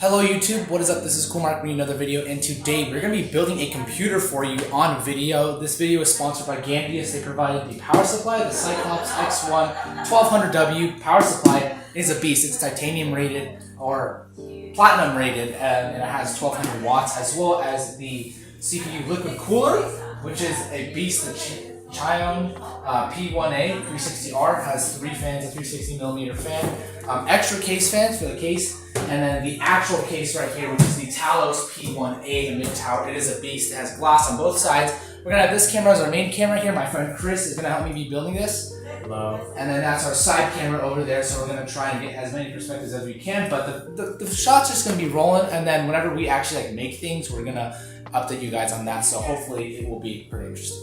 Hello YouTube, what is up? This is Coolmark bringing another video, and today we're going to be building a computer for you on video. This video is sponsored by Gamdias. They provided the power supply, the Cyclops X1 1200W power supply. It is a beast. It's titanium rated or platinum rated, and it has 1200 watts, as well as the CPU liquid cooler, which is a beast. The Chion P1A 360R has 3 fans, a 360mm fan, extra case fans for the case, and then the actual case right here, which is the Talos P1A, the mid-tower. It is a beast. It has glass on both sides. We're going to have this camera as our main camera here. My friend Chris is going to help me be building this. Hello. And then that's our side camera over there, so we're going to try and get as many perspectives as we can, but the shot's just going to be rolling, and then whenever we actually make things, we're going to update you guys on that, so hopefully it will be pretty interesting.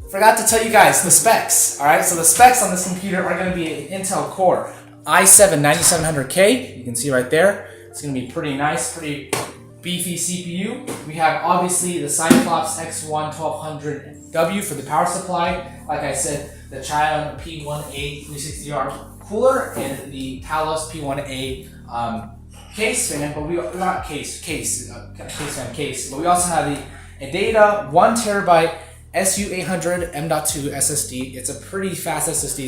Forgot to tell you guys the specs. Alright, so the specs on this computer are going to be an Intel Core i7 9700K. You can see right there. It's going to be pretty nice, pretty beefy CPU. We have obviously the Cyclops X1 1200W for the power supply. Like I said, the Chion P1A 360R cooler and the Talos P1A case fan, but we not case fan, but we also have the Adata 1TB SU800 M.2 SSD. It's a pretty fast SSD.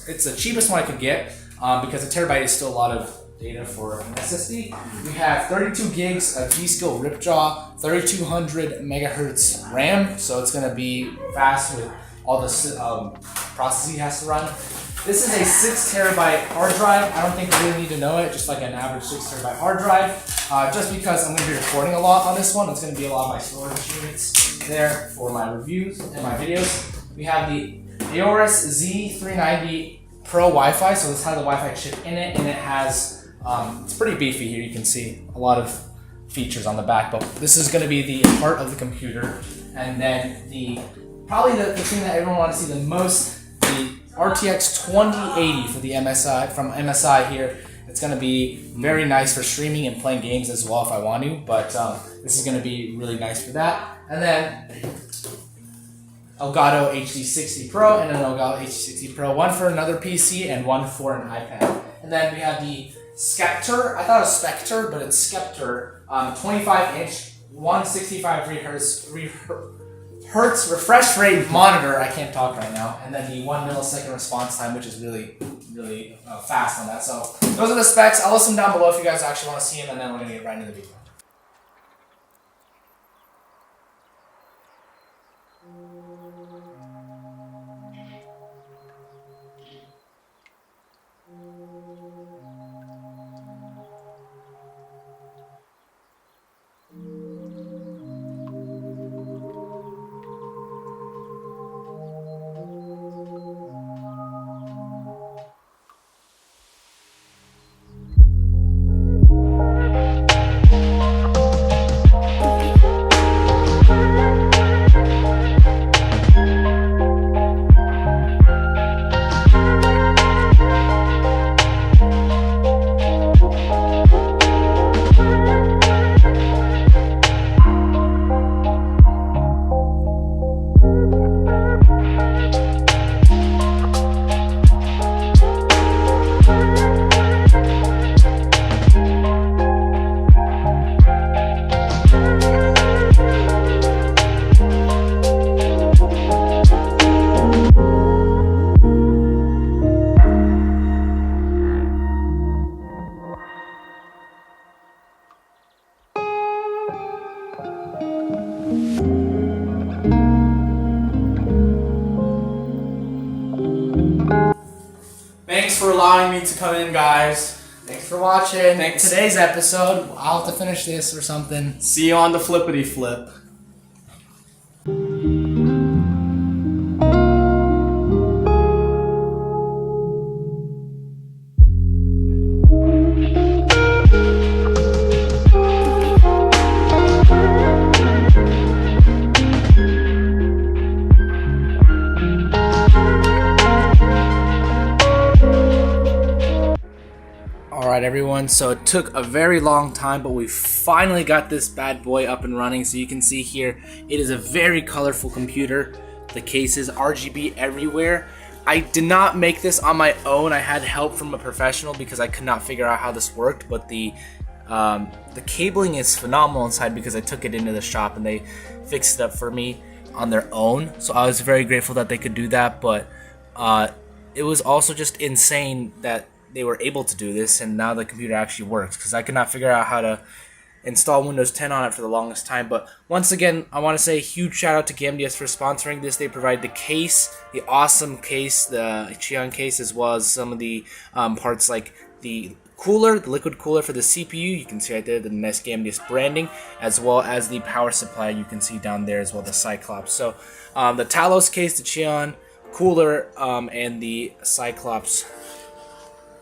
It's the cheapest one I could get because a terabyte is still a lot of data for an SSD. We have 32 gigs of G-Skill Ripjaw, 3200 megahertz RAM, so it's going to be fast with all the processing it has to run. This is a 6 terabyte hard drive. I don't think you really need to know it, just like an average 6 terabyte hard drive. Just because I'm going to be recording a lot on this one, it's going to be a lot of my storage units there for my reviews and my videos. We have the Aorus Z390 Pro Wi-Fi, so this has the Wi-Fi chip in it, and it has, it's pretty beefy here. You can see a lot of features on the back, but this is going to be the heart of the computer. And then probably the thing that everyone wants to see the most, the RTX 2080 for the MSI, from MSI here. It's going to be very nice for streaming and playing games as well if I want to, but this is going to be really nice for that. And then Elgato HD60 Pro and an Elgato HD60 Pro, one for another PC and one for an iPad. And then we have the Skeptor, I thought it was Spectre, but it's Skeptor, 25-inch, 165 hertz refresh rate monitor. I can't talk right now. And then the 1 millisecond response time, which is really fast on that. So those are the specs. I'll list them down below if you guys actually want to see them, and then we're going to get right into the video. Thanks for allowing me to come in, guys. Thanks for watching. Thanks. Today's episode. I'll have to finish this or something. See you on the flippity flip. Alright everyone, so it took a very long time, but we finally got this bad boy up and running. So you can see here, it is a very colorful computer. The case is RGB everywhere. I did not make this on my own. I had help from a professional because I could not figure out how this worked, but the cabling is phenomenal inside because I took it into the shop and they fixed it up for me on their own. So I was very grateful that they could do that, but it was also just insane that they were able to do this and now the computer actually works, because I could not figure out how to install Windows 10 on it for the longest time. But once again, I want to say a huge shout out to Gamdias for sponsoring this. They provide the case, the awesome case, the Cheon case, as well as some of the parts like the cooler, the liquid cooler for the CPU. You can see right there the nice Gamdias branding, as well as the power supply. You can see down there as well the Cyclops. So the Talos case, the Cheon cooler, and the Cyclops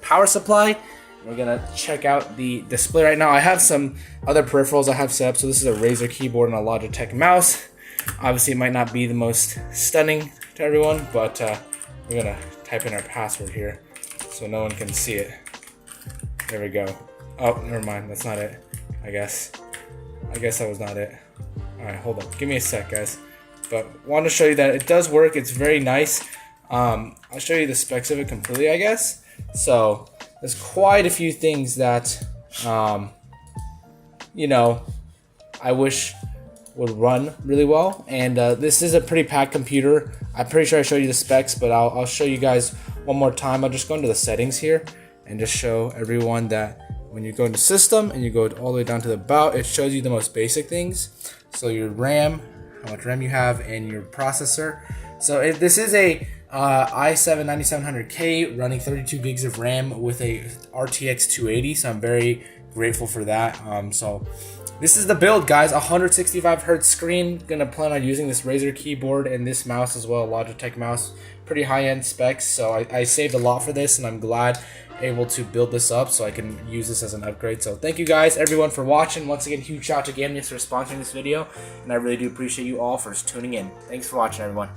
power supply. We're gonna check out the display right now. I have some other peripherals I have set up. So this is a Razer keyboard and a Logitech mouse. Obviously it might not be the most stunning to everyone, but we're gonna type in our password here so no one can see it. There we go. Oh, never mind, that's not it. I guess that was not it. Alright, hold on, give me a sec, guys. But wanted to show you that it does work. It's very nice. I'll show you the specs of it completely, I guess. So there's quite a few things that, you know, I wish would run really well. And this is a pretty packed computer. I'm pretty sure I showed you the specs, but I'll show you guys one more time. I'll just go into the settings here and just show everyone that when you go into system and you go all the way down to the about, it shows you the most basic things. So your RAM, how much RAM you have, and your processor. So this is a i7 9700K running 32 gigs of RAM with a RTX 280, so I'm very grateful for that. So this is the build, guys. 165 hertz screen. Gonna plan on using this Razer keyboard and this mouse as well, Logitech mouse. Pretty high-end specs, so I saved a lot for this, and I'm glad able to build this up so I can use this as an upgrade. So thank you guys, everyone, for watching. Once again, huge shout out to Gamdias for sponsoring this video, and I really do appreciate you all for tuning in. Thanks for watching, everyone.